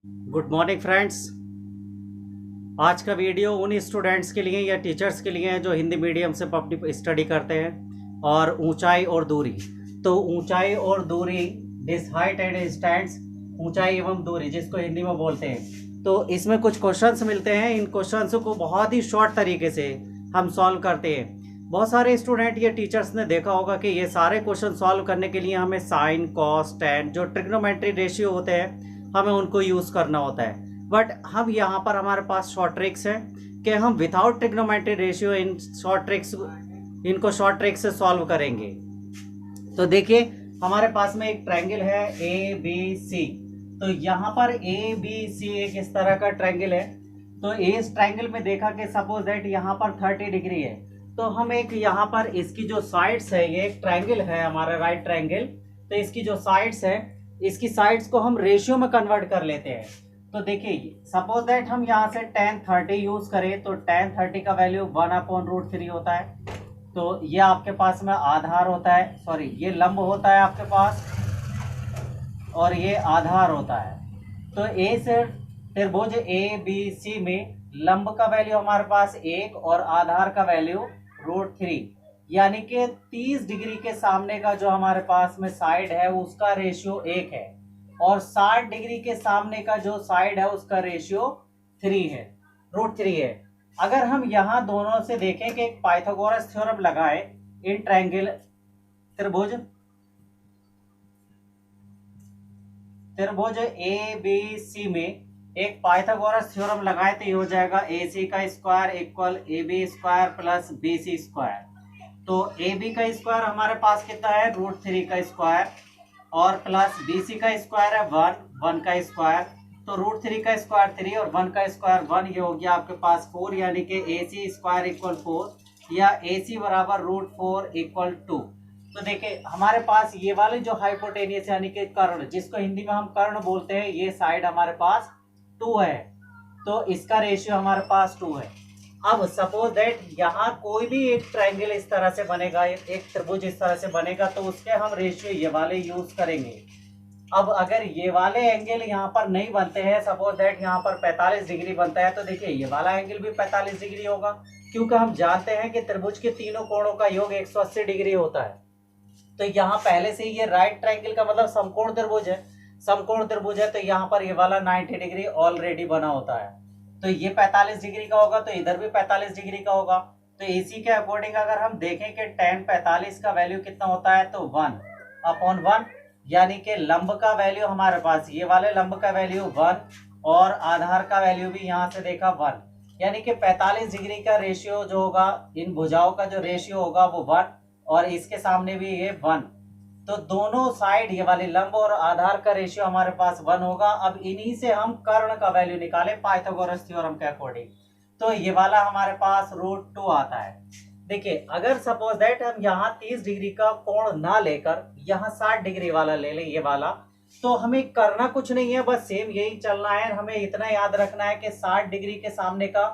Good morning friends. आज का video उन स्टूडेंट्स के लिए या टीचर्स के लिए है जो हिंदी मीडियम से पब्लिक स्टडी करते हैं। और ऊंचाई और दूरी, तो ऊंचाई और दूरी, दिस हाइट एंड डिस्टेंस, ऊंचाई एवं दूरी जिसको हिंदी में बोलते हैं। तो इसमें कुछ क्वेश्चंस मिलते हैं। इन क्वेश्चंस को बहुत ही शॉर्ट तरीके से हम सॉल्व करते हैं। बहुत सारे स्टूडेंट या टीचर्स ने देखा होगा कि ये सारे क्वेश्चन सॉल्व करने के लिए हमें साइन, कॉस, टैन, जो ट्रिग्नोमेट्री रेशियो होते हैं, हमें उनको यूज़ करना होता है। बट हम यहाँ पर हमारे पास शॉर्ट ट्रिक्स है कि हम without trigonometry ratio in short tricks इनको शॉर्ट ट्रिक से सॉल्व करेंगे। तो देखिए, हमारे पास में एक ट्रायंगल है ए बी सी। तो यहाँ पर ए बी सी एक इस तरह का ट्रायंगल है। तो इस ट्रायंगल में देखा कि सपोज दैट यहाँ पर 30 डिग्री है। तो हम एक यहाँ पर इसकी जो साइड्स है, ये एक ट्रायंगल है हमारा राइट ट्रायंगल। तो इसकी जो साइड्स है, इसकी साइड्स को हम रेशियो में कन्वर्ट कर लेते हैं। तो देखिए, सपोज दैट हम यहाँ से tan 30 यूज करें तो tan 30 का वैल्यू 1/√3 होता है। तो ये आपके पास में आधार होता है, सॉरी ये लंब होता है आपके पास, और ये आधार होता है। तो ए से त्रिभुज ए बी सी में लंब का वैल्यू हमारे पास 1 और आधार का वैल्यू √3, यानी कि 30 डिग्री के सामने का जो हमारे पास में साइड है उसका रेशियो 1 है, और 60 डिग्री के सामने का जो साइड है उसका रेशियो 3 है, √3 है। अगर हम यहाँ दोनों से देखें कि एक पाइथागोरस थ्योरम लगाए इन ट्रायंगल त्रिभुज ए बी सी में एक पाइथागोरस थ्योरम लगाए तो ये हो जाएगा ए सी का square equal A B square plus B C square. तो ए बी का स्क्वायर हमारे पास कितना है, √3 का स्क्वायर, और प्लस बी सी का स्क्वायर है 1 का स्क्वायर। तो √3 का स्क्वायर 3 और 1 का स्क्वायर 1, ये हो गया आपके पास 4, यानी कि ए सी स्क्वायर इक्वल 4 या ए सी बराबर √4 इक्वल 2। तो देखिए, हमारे पास ये वाले जो हाइपोटेनियस यानी कि कर्ण, जिसको हिंदी में हम कर्ण बोलते हैं, ये साइड हमारे पास 2 है। तो इसका रेशियो हमारे पास 2 है। अब सपोज दैट यहाँ कोई भी एक ट्रायंगल इस तरह से बनेगा, एक त्रिभुज इस तरह से बनेगा, तो उसके हम रेशियो ये वाले यूज करेंगे। अब अगर ये वाले एंगल यहाँ पर नहीं बनते हैं, सपोज दैट यहाँ पर 45 डिग्री बनता है, तो देखिए ये वाला एंगल भी 45 डिग्री होगा, क्योंकि हम जानते हैं कि त्रिभुज के तीनों कोणों का योग 180 डिग्री होता है। तो यहाँ पहले से ये राइट ट्रायंगल का मतलब समकोण त्रिभुज है, समकोण त्रिभुज है, तो यहाँ पर ये वाला 90 डिग्री ऑलरेडी बना होता है। तो ये 45 डिग्री का होगा, तो इधर भी 45 डिग्री का होगा। तो इसी के अकॉर्डिंग अगर हम देखें कि tan 45 का वैल्यू कितना होता है, तो 1/1, यानी कि लंब का वैल्यू हमारे पास, ये वाले लंब का वैल्यू 1 और आधार का वैल्यू भी यहाँ से देखा 1, यानी कि 45 डिग्री का रेशियो जो होगा, इन भुजाओं का जो रेशियो होगा वो 1, और इसके सामने भी ये 1। तो दोनों साइड ये वाले लंब और आधार का रेशियो हमारे पास 1 होगा। अब इन्हीं से हम कर्ण का वैल्यू निकाले पाइथागोरस थ्योरम के अकॉर्डिंग, तो ये वाला हमारे पास √2 आता है। देखिए, अगर सपोज दैट हम यहाँ 30 डिग्री का कोण ना लेकर यहाँ 60 डिग्री वाला ले लें, ये वाला, तो हमें करना कुछ नहीं है, बस सेम यही चलना है। हमें इतना याद रखना है कि 60 डिग्री के सामने का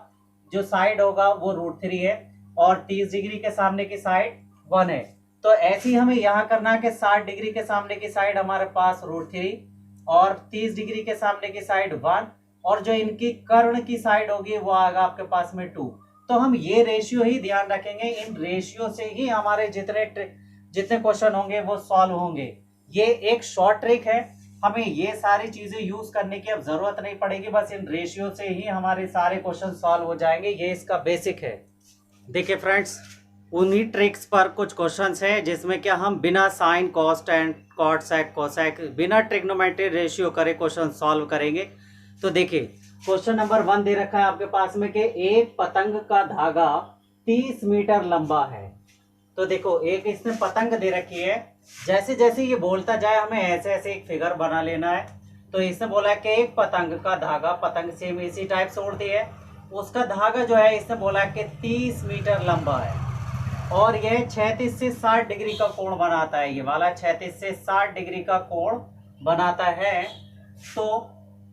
जो साइड होगा वो √3 है, और 30 डिग्री के सामने की साइड 1 है। तो ऐसे ही हमें यहाँ करना है कि 60 डिग्री के सामने की साइड हमारे पास √3 और 30 डिग्री के सामने की साइड 1, और जो इनकी कर्ण की साइड होगी वो आएगा आपके पास में 2। तो हम ये रेशियो ही ध्यान रखेंगे, इन रेशियो से ही हमारे जितने क्वेश्चन होंगे वो सॉल्व होंगे। ये एक शॉर्ट ट्रिक है, हमें ये सारी चीजें यूज करने की अब जरूरत नहीं पड़ेगी, बस इन रेशियो से ही हमारे सारे क्वेश्चन सॉल्व हो जाएंगे। ये इसका बेसिक है। देखिए फ्रेंड्स, उन्हीं ट्रिक्स पर कुछ क्वेश्चंस हैं जिसमें क्या हम बिना साइन, कॉस, टैन, कॉट, सेक, कोसेक, बिना ट्रिग्नोमेट्री रेशियो करे क्वेश्चन सॉल्व करेंगे। तो देखिए, क्वेश्चन नंबर 1 दे रखा है आपके पास में कि एक पतंग का धागा 30 मीटर लंबा है। तो देखो, एक इसने पतंग दे रखी है, जैसे जैसे ये बोलता जाए हमें ऐसे ऐसे एक फिगर बना लेना है। तो इसने बोला है कि एक पतंग का धागा, पतंग सेम इसी टाइप से उड़ती है, उसका धागा जो है इसने बोला है कि 30 मीटर लंबा है, और यह 36 से 60 डिग्री का कोण बनाता है। ये वाला 36 से 60 डिग्री का कोण बनाता है। तो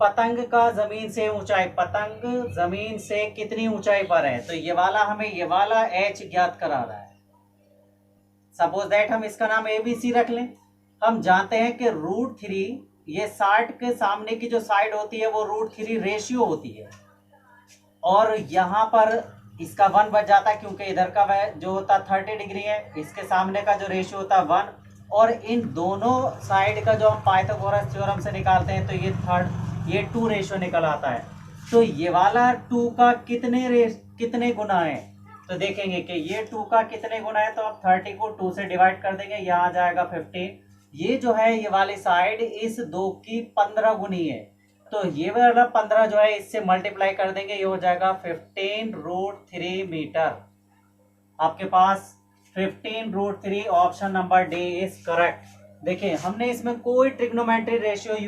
पतंग का जमीन से ऊंचाई, पतंग जमीन से कितनी ऊंचाई पर है, तो ये वाला हमें ये वाला h ज्ञात करा रहा है। सपोज दैट हम इसका नाम ABC रख लें। हम जानते हैं कि √3 ये 60 के सामने की जो साइड होती है वो √3 रेशियो होती है, और यहाँ पर इसका 1 बच जाता है क्योंकि इधर का वह जो होता है 30 डिग्री है, इसके सामने का जो रेशियो होता है 1, और इन दोनों साइड का जो हम पाइथागोरस थ्योरम से निकालते हैं तो ये 2 रेशियो निकल आता है। तो ये वाला 2 का कितने गुना है, तो देखेंगे कि ये 2 का कितने गुना है, तो आप 30 को 2 से डिवाइड कर देंगे, यहाँ आ जाएगा 15। ये जो है ये वाली साइड इस 2 की 15 गुनी है, तो ये वाला 15 जो है इससे मल्टीप्लाई कर देंगे, ये हो जाएगा 15√3 मीटर। आपके पास 15√3 option number D is correct. देखिए हमने इसमें कोई ट्रिग्नोमेट्री रेशियो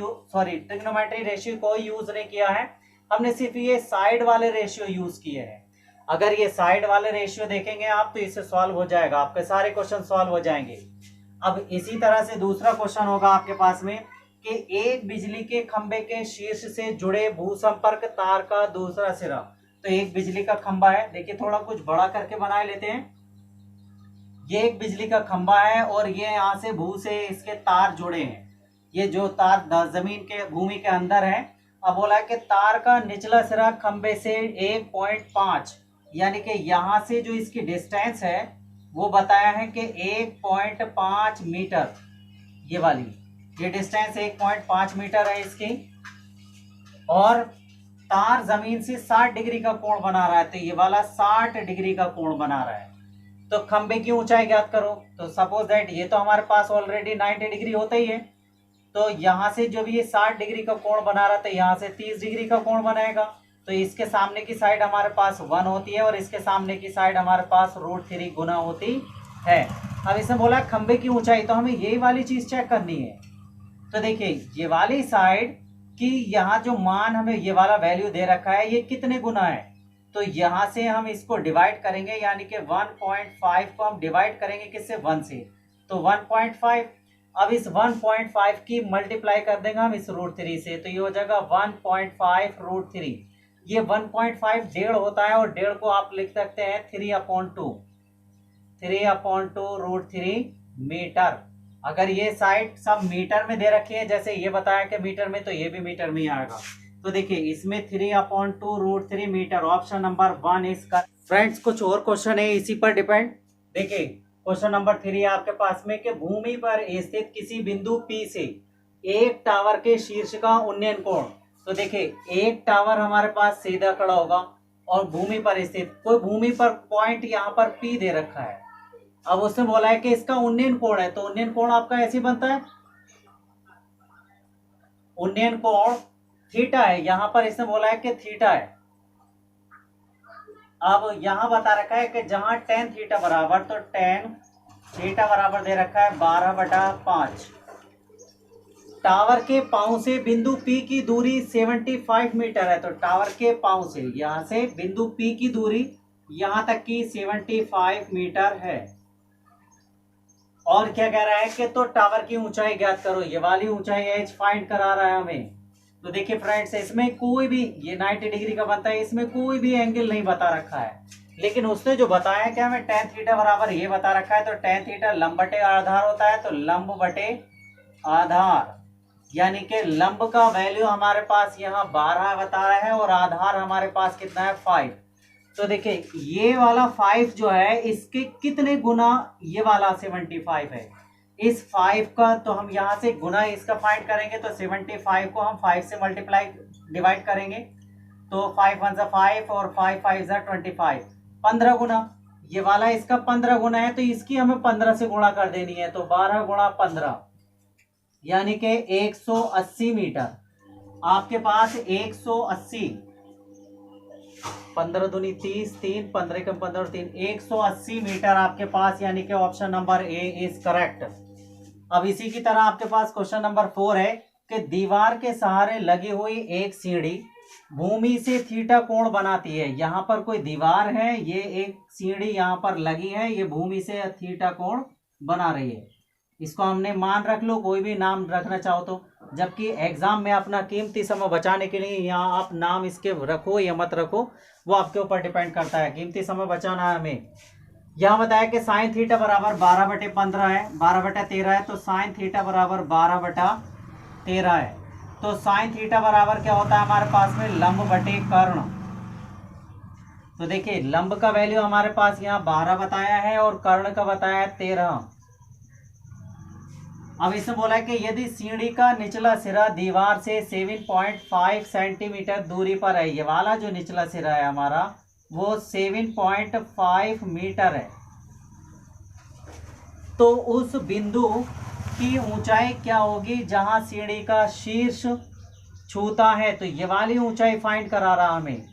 कोई यूज नहीं किया है, हमने सिर्फ ये साइड वाले रेशियो यूज किए हैं। अगर ये साइड वाले रेशियो देखेंगे आप तो इससे सॉल्व हो जाएगा, आपके सारे क्वेश्चन सॉल्व हो जाएंगे। अब इसी तरह से दूसरा क्वेश्चन होगा आपके पास में कि एक बिजली के खंबे के शीर्ष से जुड़े भूसंपर्क तार का दूसरा सिरा, तो एक बिजली का खंबा है, देखिए थोड़ा कुछ बड़ा करके बना लेते हैं। ये एक बिजली का खंबा है और ये यहाँ से भू से इसके तार जुड़े हैं, ये जो तार जमीन के भूमि के अंदर है। अब बोला है कि तार का निचला सिरा खंबे से 1.5, यानी कि यहाँ से जो इसकी डिस्टेंस है वो बताया है कि 1.5 मीटर, ये वाली ये डिस्टेंस 1.5 मीटर है इसकी, और तार जमीन से 60 डिग्री का कोण बना रहा है, तो ये वाला 60 डिग्री का कोण बना रहा है। तो खंबे की ऊंचाई ज्ञात करो, तो सपोज दैट ये तो हमारे पास ऑलरेडी 90 डिग्री होता ही है, तो यहाँ से जो भी ये 60 डिग्री का कोण बना रहा था यहाँ से 30 डिग्री का कोण बनाएगा, तो इसके सामने की साइड हमारे पास 1 होती है और इसके सामने की साइड हमारे पास √3 गुना होती है। अब इसने बोला खंबे की ऊंचाई, तो हमें यही वाली चीज चेक करनी है। तो देखिए ये वाली साइड की यहाँ जो मान हमें ये वाला वैल्यू दे रखा है ये कितने गुना है, तो यहाँ से हम इसको डिवाइड करेंगे, यानी कि 1.5 को हम डिवाइड करेंगे किससे, 1 से, तो 1.5। अब इस 1.5 की मल्टीप्लाई कर देंगे हम इस √3 से, तो ये हो जाएगा 1.5√3। ये 1.5 डेढ़ होता है, और डेढ़ को आप लिख सकते हैं 3/2 √3 मीटर। अगर ये साइड सब मीटर में दे रखी है, जैसे ये बताया कि मीटर में, तो ये भी मीटर में ही आएगा। तो देखिए इसमें 3/2 √3 मीटर, ऑप्शन नंबर 1 इसका। फ्रेंड्स कुछ और क्वेश्चन है इसी पर डिपेंड। देखिए क्वेश्चन नंबर 3 है आपके पास में कि भूमि पर स्थित किसी बिंदु P से एक टावर के शीर्ष का उन्नयन कोण, तो देखिए एक टावर हमारे पास सीधा खड़ा होगा और भूमि पर स्थित कोई भूमि पर पॉइंट यहाँ पर P दे रखा है। अब उसने बोला है कि इसका उन्नयन कोण है, तो उन्नयन कोण आपका ऐसे बनता है, उन्नयन कोण थीटा है, यहां पर इसने बोला है कि थीटा है। अब यहां बता रखा है कि जहां tan थीटा बराबर, तो tan थीटा बराबर दे रखा है 12/5। टावर के पांव से बिंदु P की दूरी 75 मीटर है, तो टावर के पांव से यहां से बिंदु P की दूरी यहां तक की 75 मीटर है। और क्या कह रहा है कि तो टावर की ऊंचाई ज्ञात करो, ये वाली ऊंचाई एच फाइंड करा रहा है हमें। तो देखिए फ्रेंड्स इसमें कोई भी, ये 90 डिग्री का बनता है, इसमें कोई भी एंगल नहीं बता रखा है, लेकिन उसने जो बताया है कि हमें tan थीटा बराबर ये बता रखा है, तो tan थीटा लंब बटे आधार होता है, तो लंब बटे आधार, यानी कि लंब का वैल्यू हमारे पास यहाँ 12 बता रहा है और आधार हमारे पास कितना है 5। तो देखिए ये वाला 5 जो है इसके कितने गुना ये वाला 75 है, इस 5 का, तो हम यहाँ से गुना इसका फाइंड करेंगे, तो 75 को हम 5 से मल्टीप्लाई डिवाइड करेंगे, तो 5 1 5 और 5 5 25, 15 गुना। ये वाला इसका 15 गुना है, तो इसकी हमें 15 से गुणा कर देनी है, तो 12 गुणा 15 यानी कि 180 मीटर। आपके पास 180, 15 दूनी 30, 3 15 कम 15 और 3, 180 मीटर आपके पास, यानी कि option number A is correct. अब इसी की तरह आपके पास क्वेश्चन नंबर 4 है कि दीवार के सहारे लगी हुई एक सीढ़ी भूमि से थीटा कोण बनाती है। यहाँ पर कोई दीवार है, ये एक सीढ़ी यहाँ पर लगी है, ये भूमि से थीटा कोण बना रही है। इसको हमने मान रख लो, कोई भी नाम रखना चाहो तो, जबकि एग्जाम में अपना कीमती समय बचाने के लिए यहाँ आप नाम इसके रखो या मत रखो वो आपके ऊपर डिपेंड करता है, कीमती समय बचाना है हमें। यहाँ बताया कि साइन थीटा बराबर 12/15 है, 12/13 है, तो साइन थीटा बराबर 12/13 13 है। तो साइन थीटा बराबर क्या होता है हमारे पास में, लंब बटे कर्ण। तो देखिए लंब का वैल्यू हमारे पास यहाँ 12 बताया है और कर्ण का बताया है 13। अब इसमें बोला है कि यदि सीढ़ी का निचला सिरा दीवार से 7.5 सेंटीमीटर दूरी पर है, ये वाला जो निचला सिरा है हमारा वो 7.5 मीटर है, तो उस बिंदु की ऊंचाई क्या होगी जहां सीढ़ी का शीर्ष छूता है। तो ये वाली ऊंचाई फाइंड करा रहा हमें।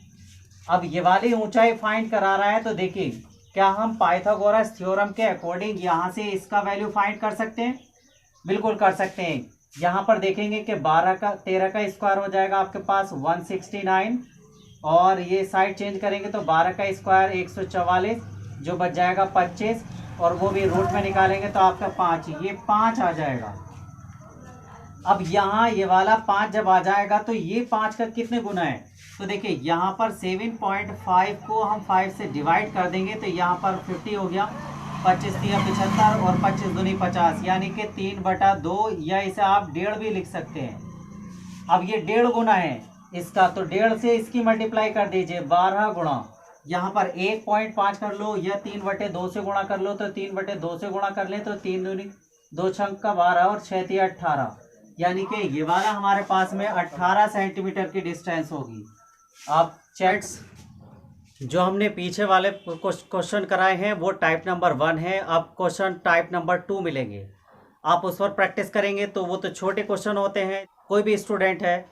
अब ये वाली ऊंचाई फाइंड करा रहा है तो देखिए क्या हम पाइथागोरस थ्योरम के अकॉर्डिंग यहां से इसका वैल्यू फाइंड कर सकते हैं? बिल्कुल कर सकते हैं। यहाँ पर देखेंगे कि 13 का स्क्वायर हो जाएगा आपके पास 169, और ये साइड चेंज करेंगे तो 12 का स्क्वायर 144, जो बच जाएगा 25, और वो भी रूट में निकालेंगे तो आपका 5, ये 5 आ जाएगा। अब यहाँ ये वाला 5 जब आ जाएगा तो ये 5 का कितने गुना है, तो देखिए यहाँ पर 7.5 को हम 5 से डिवाइड कर देंगे तो यहाँ पर 50 हो गया, 25 3 75 और 25 दूनी 50, यानी कि 3/2, या इसे आप 1.5 भी लिख सकते हैं। अब ये 1.5 गुना है इसका, तो 1.5 से इसकी मल्टीप्लाई कर दीजिए 12 गुणा, यहाँ पर 1.5 कर लो या 3/2 से गुणा कर लो, तो 3/2 से गुणा कर ले तो 3 दूनी 2 छंक का 12 और 6 3 18, यानी कि ये वाला हमारे पास में 18 सेंटीमीटर की डिस्टेंस होगी। अब चेक्स जो हमने पीछे वाले क्वेश्चन कराए हैं वो टाइप नंबर 1 है। अब क्वेश्चन टाइप नंबर 2 मिलेंगे, आप उस पर प्रैक्टिस करेंगे तो वो तो छोटे क्वेश्चन होते हैं, कोई भी स्टूडेंट है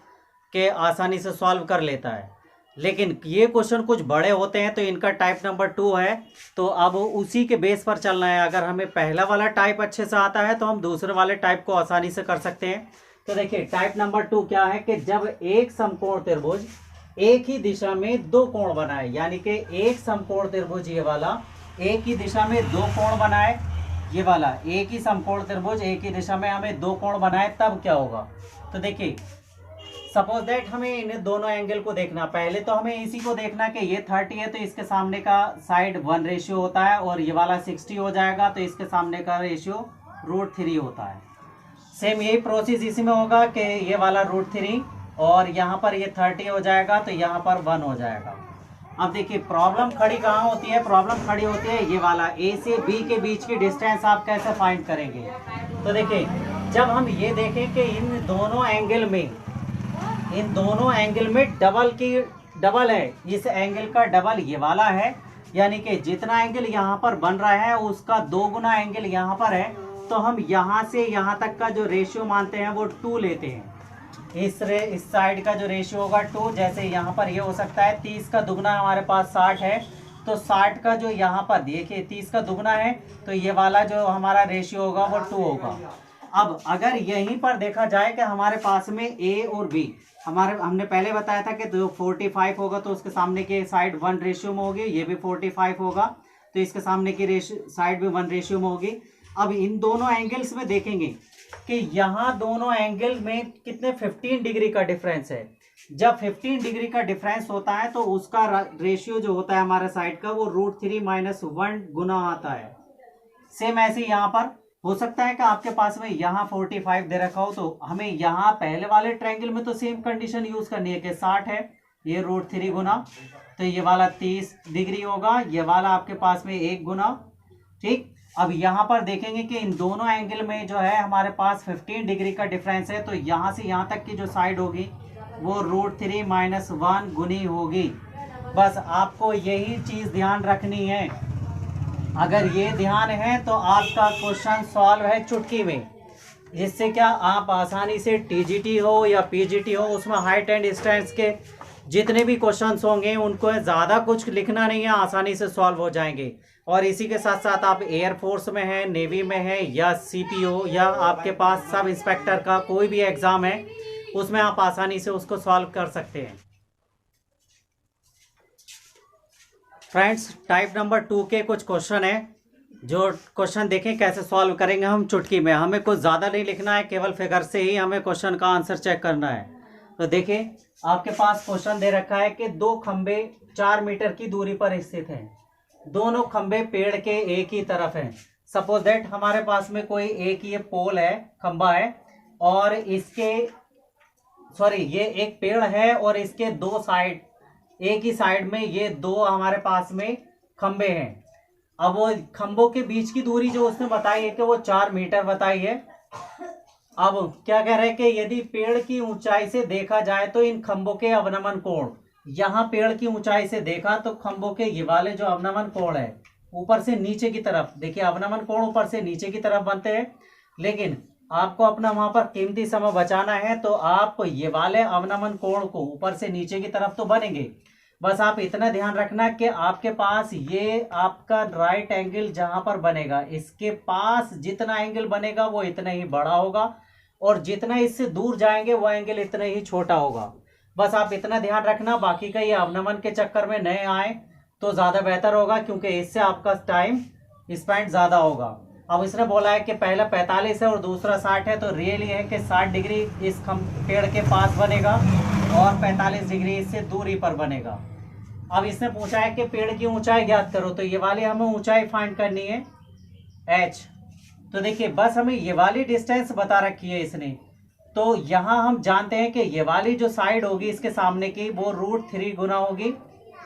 कि आसानी से सॉल्व कर लेता है, लेकिन ये क्वेश्चन कुछ बड़े होते हैं तो इनका टाइप नंबर 2 है। तो अब उसी के बेस पर चलना है। अगर हमें पहला वाला टाइप अच्छे से आता है तो हम दूसरे वाले टाइप को आसानी से कर सकते हैं। तो देखिए टाइप नंबर 2 क्या है कि जब एक समकोण त्रिभुज एक ही दिशा में 2 कोण बनाए, यानी कि एक समकोण त्रिभुज ये वाला एक ही दिशा में 2 कोण बनाए, ये वाला एक ही समकोण त्रिभुज एक ही दिशा में हमें 2 कोण बनाए, तब क्या होगा। तो देखिए सपोज दैट हमें इन दोनों एंगल को देखना, पहले तो हमें इसी को देखना कि ये 30 है तो इसके सामने का साइड 1 रेशियो होता है, और ये वाला 60 हो जाएगा तो इसके सामने का रेशियो √3 होता है। सेम यही प्रोसेस इसी में होगा कि ये वाला √3 और यहाँ पर ये 30 हो जाएगा तो यहाँ पर 1 हो जाएगा। अब देखिए प्रॉब्लम खड़ी कहाँ होती है, प्रॉब्लम खड़ी होती है ये वाला ए से बी के बीच की डिस्टेंस आप कैसे फाइंड करेंगे। तो देखिए जब हम ये देखें कि इन दोनों एंगल में डबल है, इस एंगल का डबल ये वाला है, यानी कि जितना एंगल यहाँ पर बन रहा है उसका 2 गुना एंगल यहाँ पर है, तो हम यहाँ से यहाँ तक का जो रेशियो मानते हैं वो 2 लेते हैं। इस साइड का जो रेशियो होगा 2, जैसे यहाँ पर ये हो सकता है 30 का दुगना हमारे पास 60 है, तो 60 का जो यहाँ पर देखिए 30 का दुगना है, तो ये वाला जो हमारा रेशियो होगा वो 2 होगा। अब अगर यहीं पर देखा जाए कि हमारे पास में ए और बी, हमने पहले बताया था कि जो 45 होगा तो उसके सामने की साइड 1 रेशियो में होगी, ये भी 45 होगा तो इसके सामने की साइड भी 1 रेशियो में होगी। अब इन दोनों एंगल्स में देखेंगे कि यहाँ दोनों एंगल में कितने 15 डिग्री का डिफरेंस है। जब 15 डिग्री का डिफरेंस होता है तो उसका रेशियो जो होता है हमारे साइड का वो √3 - 1 गुना आता है। सेम ऐसे यहाँ पर हो सकता है कि आपके पास में यहाँ 45 दे रखा हो, तो हमें यहाँ पहले वाले ट्रायंगल में तो सेम कंडीशन यूज करनी है कि 60 है, ये √3 गुना, तो ये वाला 30 डिग्री होगा, ये वाला आपके पास में 1 गुना। ठीक, अब यहाँ पर देखेंगे कि इन दोनों एंगल में जो है हमारे पास 15 डिग्री का डिफरेंस है, तो यहाँ से यहाँ तक की जो साइड होगी वो √3 - 1 गुनी होगी। बस आपको यही चीज ध्यान रखनी है। अगर ये ध्यान है तो आपका क्वेश्चन सॉल्व है चुटकी में। जिससे क्या आप आसानी से टीजीटी हो या पीजीटी हो उसमें हाइट एंड डिस्टेंस के जितने भी क्वेश्चंस होंगे उनको ज़्यादा कुछ लिखना नहीं है, आसानी से सॉल्व हो जाएंगे। और इसी के साथ साथ आप एयरफोर्स में हैं, नेवी में हैं, या सीपीओ, या आपके पास सब इंस्पेक्टर का कोई भी एग्ज़ाम है उसमें आप आसानी से उसको सॉल्व कर सकते हैं। फ्रेंड्स टाइप नंबर 2 के कुछ क्वेश्चन है, जो क्वेश्चन देखें कैसे सॉल्व करेंगे हम चुटकी में। हमें कुछ ज़्यादा नहीं लिखना है, केवल फिगर से ही हमें क्वेश्चन का आंसर चेक करना है। तो देखिए आपके पास क्वेश्चन दे रखा है कि 2 खंबे 4 मीटर की दूरी पर स्थित हैं, दोनों खंबे पेड़ के एक ही तरफ हैं। सपोज दैट हमारे पास में कोई एक ये पोल है, खंबा है, और इसके सॉरी ये एक पेड़ है और इसके दो साइड, एक ही साइड में ये दो हमारे पास में खंबे हैं। अब वो खंभों के बीच की दूरी जो उसने बताई है कि वो 4 मीटर बताई है। अब क्या कह रहे हैं कि यदि पेड़ की ऊंचाई से देखा जाए तो इन खंभों के अवनमन कोण, यहाँ पेड़ की ऊंचाई से देखा तो खंभों के ये वाले जो अवनमन कोण है ऊपर से नीचे की तरफ, देखिए अवनमन कोण ऊपर से नीचे की तरफ बनते हैं, लेकिन आपको अपना वहां पर कीमती समय बचाना है तो आप ये वाले अवनमन कोण को ऊपर से नीचे की तरफ तो बनेंगे, बस आप इतना ध्यान रखना कि आपके पास ये आपका राइट एंगल जहां पर बनेगा इसके पास जितना एंगल बनेगा वो इतना ही बड़ा होगा और जितना इससे दूर जाएंगे वो एंगल इतना ही छोटा होगा। बस आप इतना ध्यान रखना, बाकी का ये अवनमन के चक्कर में नहीं आए तो ज़्यादा बेहतर होगा क्योंकि इससे आपका टाइम स्पेंड ज़्यादा होगा। अब इसने बोला है कि पहला 45 है और दूसरा 60 है, तो रियल ये है कि 60 डिग्री इस पेड़ के पास बनेगा और 45 डिग्री इससे दूरी पर बनेगा। अब इसने पूछा है कि पेड़ की ऊंचाई ज्ञात करो, तो ये वाली हमें ऊंचाई फाइंड करनी है h। तो देखिए बस हमें ये वाली डिस्टेंस बता रखी है इसने, तो यहाँ हम जानते हैं कि ये वाली जो साइड होगी इसके सामने की वो √3 गुना होगी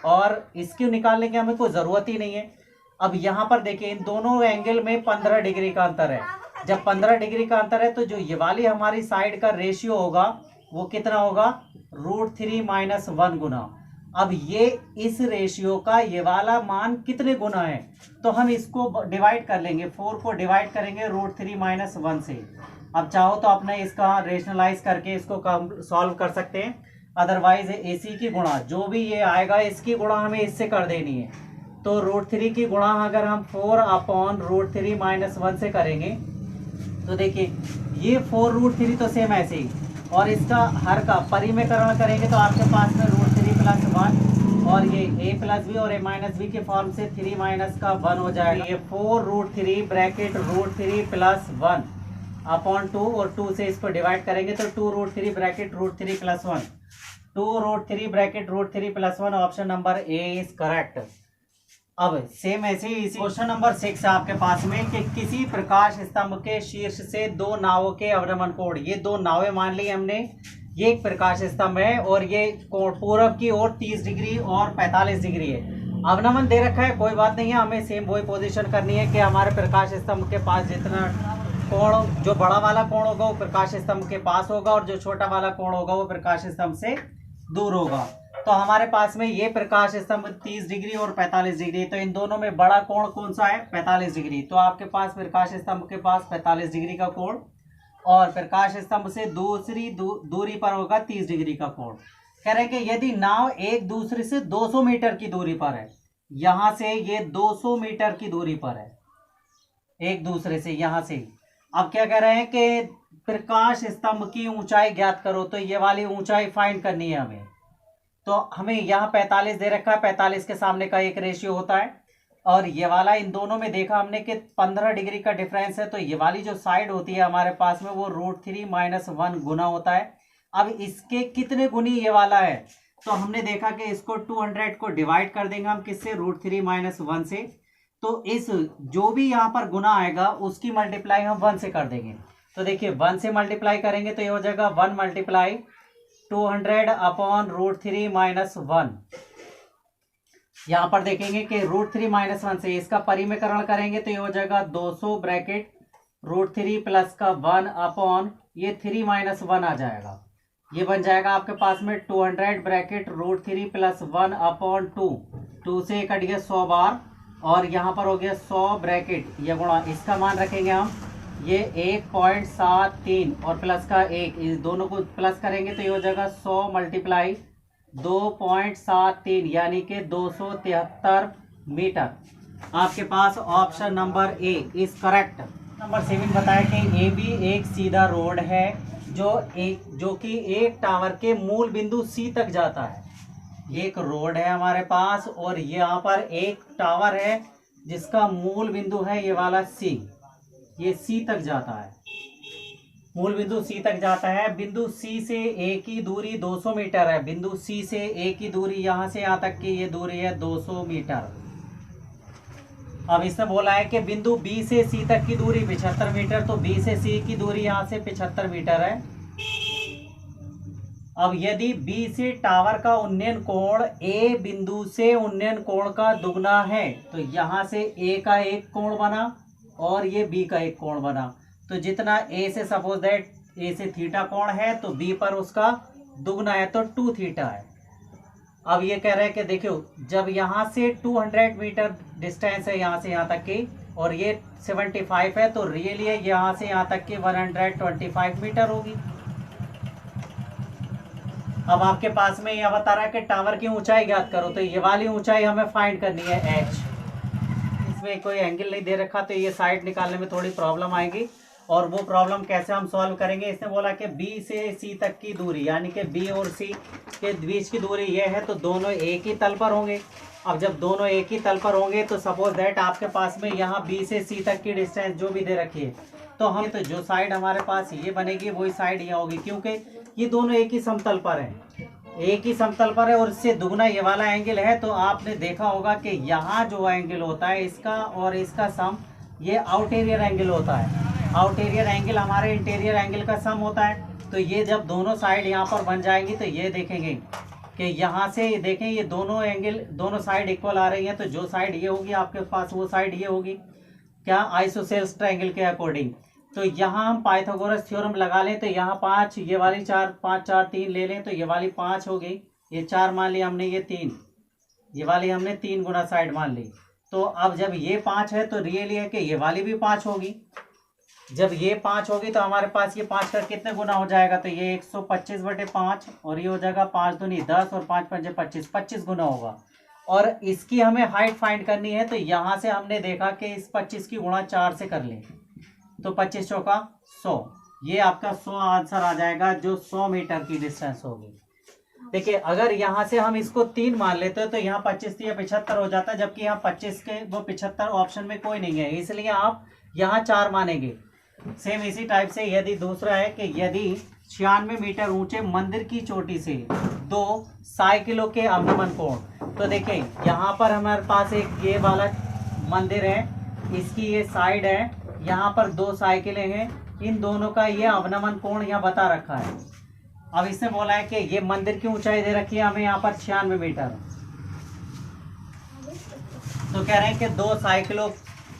और इसकी निकालने की हमें कोई ज़रूरत ही नहीं है। अब यहाँ पर देखिए इन दोनों एंगल में 15 डिग्री का अंतर है, जब 15 डिग्री का अंतर है तो जो ये वाली हमारी साइड का रेशियो होगा वो कितना होगा, √3 - 1 गुना। अब ये इस रेशियो का ये वाला मान कितने गुना है, तो हम इसको डिवाइड कर लेंगे, 4 को डिवाइड करेंगे √3 - 1 से। अब चाहो तो अपने इसका रेशनलाइज करके इसको सॉल्व कर सकते हैं, अदरवाइज AC की गुणा जो भी ये आएगा इसकी गुणा हमें इससे कर देनी है। तो √3 की गुणा अगर हम 4/√3 - 1 से करेंगे तो देखिए ये 4√3 तो सेम ऐसे ही, और इसका हर का परिमेयकरण करेंगे तो आपके पास में √3 + 1 और ये a + b और a - b के फॉर्म से 3 - 1 हो जाएगा। ये 4√3 ब्रैकेट √3 + 1/2 और 2 से इसको डिवाइड करेंगे तो 2√3 bracket √3 + 1, 2√3 bracket √3 + 1, option number A is correct. अब सेम ऐसे ही इसी क्वेश्चन नंबर 6 है आपके पास में कि किसी प्रकाश स्तंभ के शीर्ष से दो नावों के अवनमन कोण, ये दो नावें मान ली हमने, ये एक प्रकाश स्तंभ है और ये कोण पूरब की ओर 30 डिग्री और 45 डिग्री है। अवनमन दे रखा है, कोई बात नहीं है, हमें सेम वही पोजीशन करनी है कि हमारे प्रकाश स्तंभ के पास जितना कोण, जो बड़ा वाला कोण होगा वो प्रकाश स्तंभ के पास होगा और जो छोटा वाला कोण होगा वो प्रकाश स्तंभ से दूर होगा। तो हमारे पास में ये प्रकाश स्तंभ 30 डिग्री और 45 डिग्री, तो इन दोनों में बड़ा कोण कौन सा है, 45 डिग्री। तो आपके पास प्रकाश स्तंभ के पास 45 डिग्री का कोण और प्रकाश स्तंभ से दूसरी दूरी पर होगा 30 डिग्री का कोण। कह रहे हैं कि यदि नाव एक दूसरे से 200 मीटर की दूरी पर है, यहां से ये 200 मीटर की दूरी पर है एक दूसरे से, यहां से। अब क्या कह रहे हैं कि प्रकाश स्तंभ की ऊंचाई ज्ञात करो, तो ये वाली ऊंचाई फाइंड करनी है हमें। तो हमें यहाँ 45 दे रखा है, 45 के सामने का एक रेशियो होता है और ये वाला इन दोनों में देखा हमने कि 15 डिग्री का डिफरेंस है, तो ये वाली जो साइड होती है हमारे पास में वो √3 - 1 गुना होता है। अब इसके कितने गुनी ये वाला है, तो हमने देखा कि इसको 200 को डिवाइड कर देंगे हम किससे, √3 - 1 से। तो इस जो भी यहाँ पर गुना आएगा उसकी मल्टीप्लाई हम 1 से कर देंगे। तो देखिए 1 से मल्टीप्लाई करेंगे तो ये हो जाएगा 1 × 200/√3 - 1। यहाँ पर देखेंगे कि √3 - 1 से इसका परिमेयकरण करेंगे तो ये हो जाएगा 200 ब्रैकेट √3 + 1 ये 3 - 1 आ जाएगा। ये बन जाएगा आपके पास में 200 ब्रैकेट √3 + 1/2, 2 से कट गया 100 बार और यहाँ पर हो गया 100 ब्रैकेट ये गुणा, इसका मान रखेंगे हम ये 1.73 और प्लस का 1, इस दोनों को प्लस करेंगे तो ये हो जाएगा 100 × 2.73 यानी कि 273 मीटर। आपके पास option number A is correct. Number 7 बताया कि AB एक सीधा रोड है जो कि एक टावर के मूल बिंदु C तक जाता है। एक रोड है हमारे पास और यहाँ पर एक टावर है जिसका मूल बिंदु है ये वाला C, ये C तक जाता है, मूल बिंदु C तक जाता है। बिंदु C से A की दूरी 200 मीटर है, बिंदु C से A की दूरी यहाँ से यहाँ तक की ये दूरी है 200 मीटर। अब इसने बोला है कि बिंदु बी से सी तक की दूरी 75 मीटर, तो बी से सी की दूरी यहाँ से 75 मीटर है। अब यदि बी से टावर का उन्नयन कोण ए बिंदु से उन्नयन कोण का दुगना है, तो यहाँ से ए का एक कोण बना और ये बी का एक कोण बना, तो जितना ए से सपोज दैट ए से थीटा कोण है तो बी पर उसका दुगना है तो 2 थीटा है। अब ये कह रहे हैं कि देखो जब यहाँ से 200 मीटर डिस्टेंस है यहाँ से यहाँ तक की और ये 75 है, तो रियली यहाँ से यहाँ तक की 125 मीटर होगी। अब आपके पास में यह बता रहा है कि टावर की ऊंचाई ज्ञात करो, तो ये वाली ऊंचाई हमें फाइंड करनी है h। इसमें कोई एंगल नहीं दे रखा तो ये साइड निकालने में थोड़ी प्रॉब्लम आएगी, और वो प्रॉब्लम कैसे हम सॉल्व करेंगे। इसने बोला कि B से C तक की दूरी यानी कि B और C के बीच की दूरी ये है, तो दोनों एक ही तल पर होंगे। अब जब दोनों एक ही तल पर होंगे तो सपोज दैट आपके पास में यहाँ B से C तक की डिस्टेंस जो भी दे रखी है, तो हम तो जो साइड हमारे पास ये बनेगी वही साइड यहाँ होगी, क्योंकि ये दोनों एक ही समतल पर हैं, एक ही समतल पर है और इससे दुगना ये वाला एंगल है। तो आपने देखा होगा कि यहाँ जो एंगल होता है इसका और इसका सम ये आउटेरियर एंगल होता है। आउटेरियर एंगल हमारे इंटीरियर एंगल का सम होता है। तो ये जब दोनों साइड यहाँ पर बन जाएंगी तो ये देखेंगे कि यहाँ से ये देखें ये दोनों एंगल दोनों साइड इक्वल आ रही हैं, तो जो साइड ये होगी आपके पास वो साइड ये होगी क्या आइसोसेल्स ट्रायंगल के अकॉर्डिंग। तो यहाँ हम पाइथागोरस थ्योरम लगा लें तो यहाँ 5 ये वाली 4 5 4 3 ले लें तो ये वाली 5 हो गई, ये 4 मान ली हमने, ये 3 ये वाली हमने 3 गुना साइड मान ली। तो अब जब ये 5 है तो रियली है कि ये वाली भी 5 होगी। जब ये 5 होगी तो हमारे पास ये 5 का कितने गुना हो जाएगा, तो ये 125/5 और ये हो जाएगा 5 दूनी 10 और 5 पंजे 25, 25 गुना होगा। और इसकी हमें हाइट फाइंड करनी है, तो यहाँ से हमने देखा कि इस 25 की गुणा 4 से कर लें तो 25 चौका 100, ये आपका 100 आंसर आ जाएगा जो 100 मीटर की डिस्टेंस होगी। देखिए अगर यहाँ से हम इसको 3 मान लेते हैं तो यहाँ 25 या 75 हो जाता है, जबकि यहाँ 25 के वो 75 ऑप्शन में कोई नहीं है, इसलिए आप यहाँ 4 मानेंगे। सेम इसी टाइप से यदि दूसरा है कि यदि 96 मीटर ऊंचे मंदिर की चोटी से 2 साइकिलों के अवनमन कोण, तो देखिए यहाँ पर हमारे पास एक ये वाला मंदिर है, इसकी ये साइड है, यहाँ पर 2 साइकिलें हैं, इन दोनों का ये अवनमन कोण यहाँ बता रखा है। अब इसने बोला है कि ये मंदिर की ऊंचाई दे रखी है हमें यहाँ पर 96 मीटर, तो कह रहे हैं कि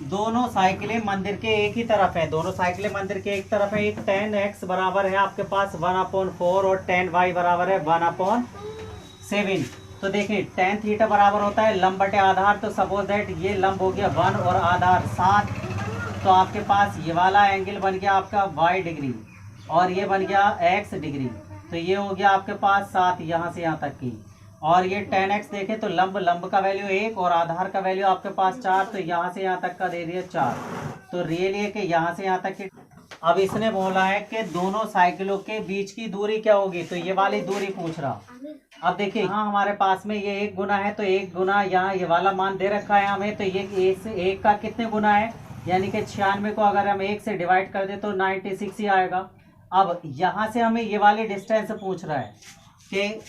दोनों साइकिलें मंदिर के एक ही तरफ है, दोनों साइकिलें मंदिर के एक तरफ है। एक tan x बराबर है आपके पास 1/4 और tan y बराबर है 1/7। तो देखिए tan थीटा बराबर होता है लंब बटे आधार, तो सपोज दैट ये लंब हो गया 1 और आधार 7, तो आपके पास ये वाला एंगल बन गया आपका y डिग्री और ये बन गया x डिग्री, तो ये हो गया आपके पास 7 यहाँ से यहाँ तक की। और ये tan x देखें तो लंब का वैल्यू 1 और आधार का वैल्यू आपके पास 4, तो यहाँ से यहाँ तक का दे दिया 4, तो रियली है कि यहाँ से यहाँ तक की। अब इसने बोला है कि दोनों साइकिलों के बीच की दूरी क्या होगी, तो ये वाली दूरी पूछ रहा। अब देखिए यहाँ हमारे पास में ये 1 गुना है, तो 1 गुना यहाँ ये वाला मान दे रखा है हमें, तो ये 1 का कितने गुना है, यानी कि 96 को अगर हम 1 से डिवाइड कर दे तो 96 ही आएगा। अब यहाँ से हमें ये वाली डिस्टेंस पूछ रहा है कि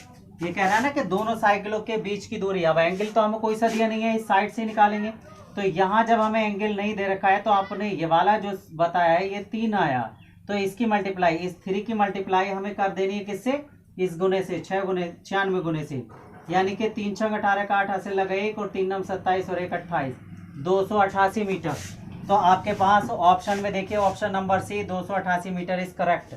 ये कह रहा है ना कि दोनों साइकिलों के बीच की दूरी। अब एंगल तो हमें कोई सा दिया नहीं है, इस साइड से निकालेंगे। तो यहाँ जब हमें एंगल नहीं दे रखा है तो आपने ये वाला जो बताया है ये 3 आया, तो इसकी मल्टीप्लाई इस 3 की मल्टीप्लाई हमें कर देनी है किससे, इस गुने से 96 गुने से, यानी कि 3 6 18 का 8 से लगा 1 और 3 9 27 और 1 28 288 मीटर। तो आपके पास ऑप्शन में देखिए option number C 288 metre is correct.